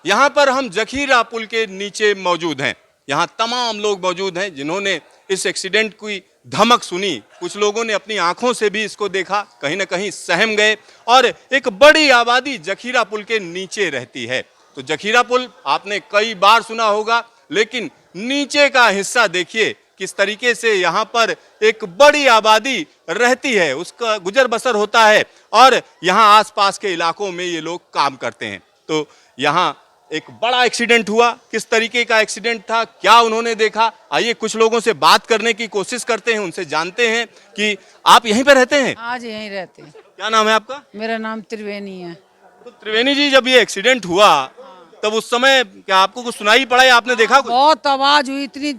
यहाँ पर हम जखीरा पुल के नीचे मौजूद हैं। यहाँ तमाम लोग मौजूद हैं जिन्होंने इस एक्सीडेंट की धमक सुनी। कुछ लोगों ने अपनी आंखों से भी इसको देखा, कहीं ना कहीं सहम गए। और एक बड़ी आबादी जखीरा पुल के नीचे रहती है। तो जखीरा पुल आपने कई बार सुना होगा, लेकिन नीचे का हिस्सा देखिए किस तरीके से यहाँ पर एक बड़ी आबादी रहती है, उसका गुजर बसर होता है और यहाँ आसपास के इलाकों में ये लोग काम करते हैं। तो यहाँ एक बड़ा एक्सीडेंट हुआ। किस तरीके का एक्सीडेंट था, क्या उन्होंने देखा, आइए कुछ लोगों से बात करने की कोशिश करते हैं, उनसे जानते हैं कि आप यहीं पर रहते हैं? आज यहीं रहते हैं। क्या नाम है आपका? मेरा नाम त्रिवेणी है। तो त्रिवेणी जी, जब ये एक्सीडेंट हुआ तब उस समय क्या आपको कुछ सुनाई पड़ा या आपने देखा कुछ? बहुत आवाज हुई, इतनी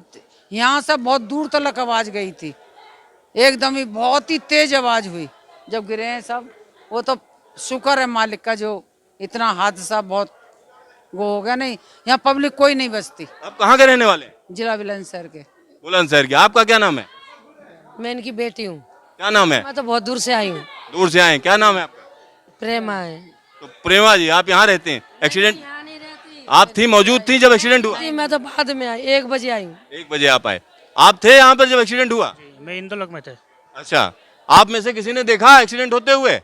यहाँ से बहुत दूर तक आवाज गई थी, एकदम ही बहुत ही तेज आवाज हुई जब गिरे हैं सब। वो तो शुक्र है मालिक का जो इतना हादसा बहुत वो हो गया, नहीं यहाँ पब्लिक कोई नहीं बचती। आप कहाँ के रहने वाले हैं? जिला बुलंदशहर के। बुलंदशहर के। आपका क्या नाम है? मैं इनकी बेटी हूँ। क्या नाम है? मैं तो बहुत दूर से आई हूँ। दूर से आए, क्या नाम है आपका? प्रेमा है। तो प्रेमा जी, आप यहाँ रहते हैं? एक्सीडेंट यहाँ नहीं रहती। आप थी, मौजूद थी जब एक्सीडेंट हुआ? मैं तो बाद में आई, 1 बजे आई हूँ। 1 बजे आप आए। आप थे यहाँ पर जब एक्सीडेंट हुआ? मैं इंदौलक में थे। अच्छा, आप में से किसी ने देखा एक्सीडेंट होते हुए?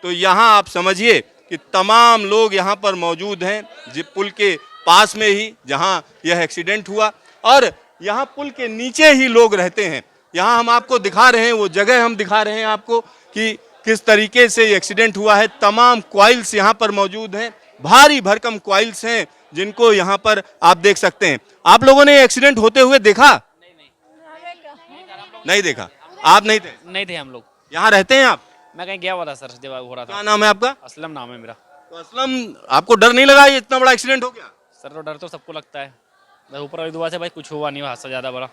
तो यहाँ आप समझिए कि तमाम लोग यहाँ पर मौजूद हैं जी, पुल के पास में ही जहाँ यह एक्सीडेंट हुआ। और यहाँ पुल के नीचे ही लोग रहते हैं। यहाँ हम आपको दिखा रहे हैं, वो जगह हम दिखा रहे हैं आपको कि किस तरीके से ये एक्सीडेंट हुआ है। तमाम क्वाइल्स यहाँ पर मौजूद हैं, भारी भरकम क्वाइल्स हैं जिनको यहाँ पर आप देख सकते हैं। आप लोगों ने एक्सीडेंट होते हुए देखा? नहीं देखा। आप नहीं थे? नहीं थे हम लोग। यहाँ रहते हैं आप? मैं कहीं गया हुआ था सर, जब हो रहा था। क्या नाम है आपका? असलम नाम है मेरा। तो असलम, आपको डर नहीं लगा ये इतना बड़ा एक्सीडेंट हो गया? सर तो डर तो सबको लगता है, बस ऊपर वाली दुआ से भाई कुछ हुआ नहीं, हादसा ज़्यादा बड़ा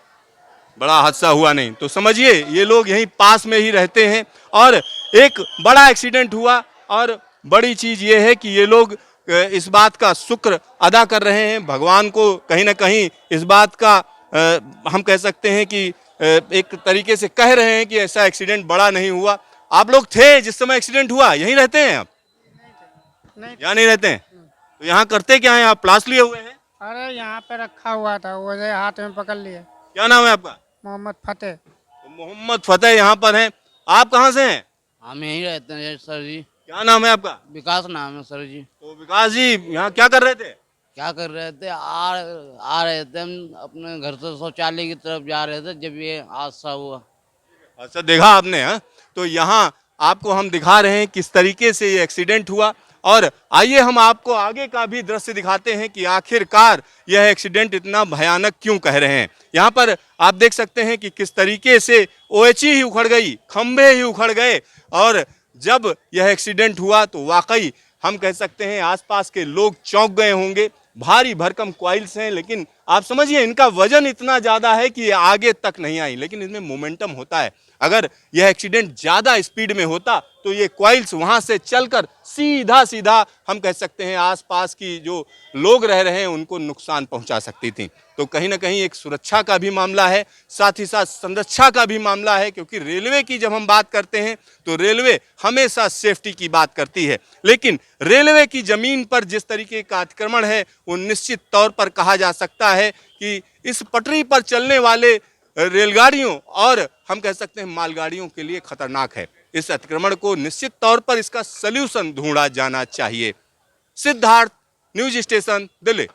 हादसा हुआ नहीं। तो समझिए ये लोग यहीं पास में ही रहते हैं और एक बड़ा एक्सीडेंट हुआ। और बड़ी चीज ये है कि ये लोग इस बात का शुक्र अदा कर रहे हैं भगवान को। कहीं ना कहीं इस बात का हम कह सकते हैं कि एक तरीके से कह रहे हैं कि ऐसा एक्सीडेंट बड़ा नहीं हुआ। आप लोग थे जिस समय एक्सीडेंट हुआ? यहीं रहते हैं आप? यहाँ नहीं रहते हैं? तो यहाँ करते क्या है आप? प्लास लिए हुए हैं? अरे यहाँ पे रखा हुआ था, वो हाथ में पकड़ लिए। क्या नाम है आपका? मोहम्मद फतेह। तो मोहम्मद फतेह यहाँ पर हैं। आप कहाँ से हैं? हम यहीं रहते हैं सर जी। क्या नाम है आपका? विकास नाम है सर जी। तो विकास जी, यहाँ क्या कर रहे थे? क्या कर रहे थे? आ रहे थे हम अपने घर से शौचालय की तरफ जा रहे थे जब ये हादसा हुआ। अच्छा, देखा आपने? हाँ, तो यहाँ आपको हम दिखा रहे हैं किस तरीके से ये एक्सीडेंट हुआ। और आइए हम आपको आगे का भी दृश्य दिखाते हैं कि आखिरकार यह एक्सीडेंट इतना भयानक क्यों कह रहे हैं। यहाँ पर आप देख सकते हैं कि किस तरीके से ओएचई ही उखड़ गई, खंभे ही उखड़ गए। और जब यह एक्सीडेंट हुआ तो वाकई हम कह सकते हैं आसपास के लोग चौंक गए होंगे। भारी भरकम क्वाइल्स हैं, लेकिन आप समझिए इनका वजन इतना ज़्यादा है कि ये आगे तक नहीं आई, लेकिन इसमें मोमेंटम होता है। अगर यह एक्सीडेंट ज़्यादा स्पीड में होता तो ये क्वाइल्स वहाँ से चलकर सीधा सीधा हम कह सकते हैं आसपास की जो लोग रह रहे हैं उनको नुकसान पहुँचा सकती थी। तो कहीं ना कहीं एक सुरक्षा का भी मामला है, साथ ही साथ संरक्षा का भी मामला है, क्योंकि रेलवे की जब हम बात करते हैं तो रेलवे हमेशा सेफ्टी की बात करती है। लेकिन रेलवे की ज़मीन पर जिस तरीके का अतिक्रमण है वो निश्चित तौर पर कहा जा सकता है कि इस पटरी पर चलने वाले रेलगाड़ियों और हम कह सकते हैं मालगाड़ियों के लिए खतरनाक है। इस अतिक्रमण को निश्चित तौर पर इसका सल्यूशन ढूंढा जाना चाहिए। Siddharth, news station, Delhi.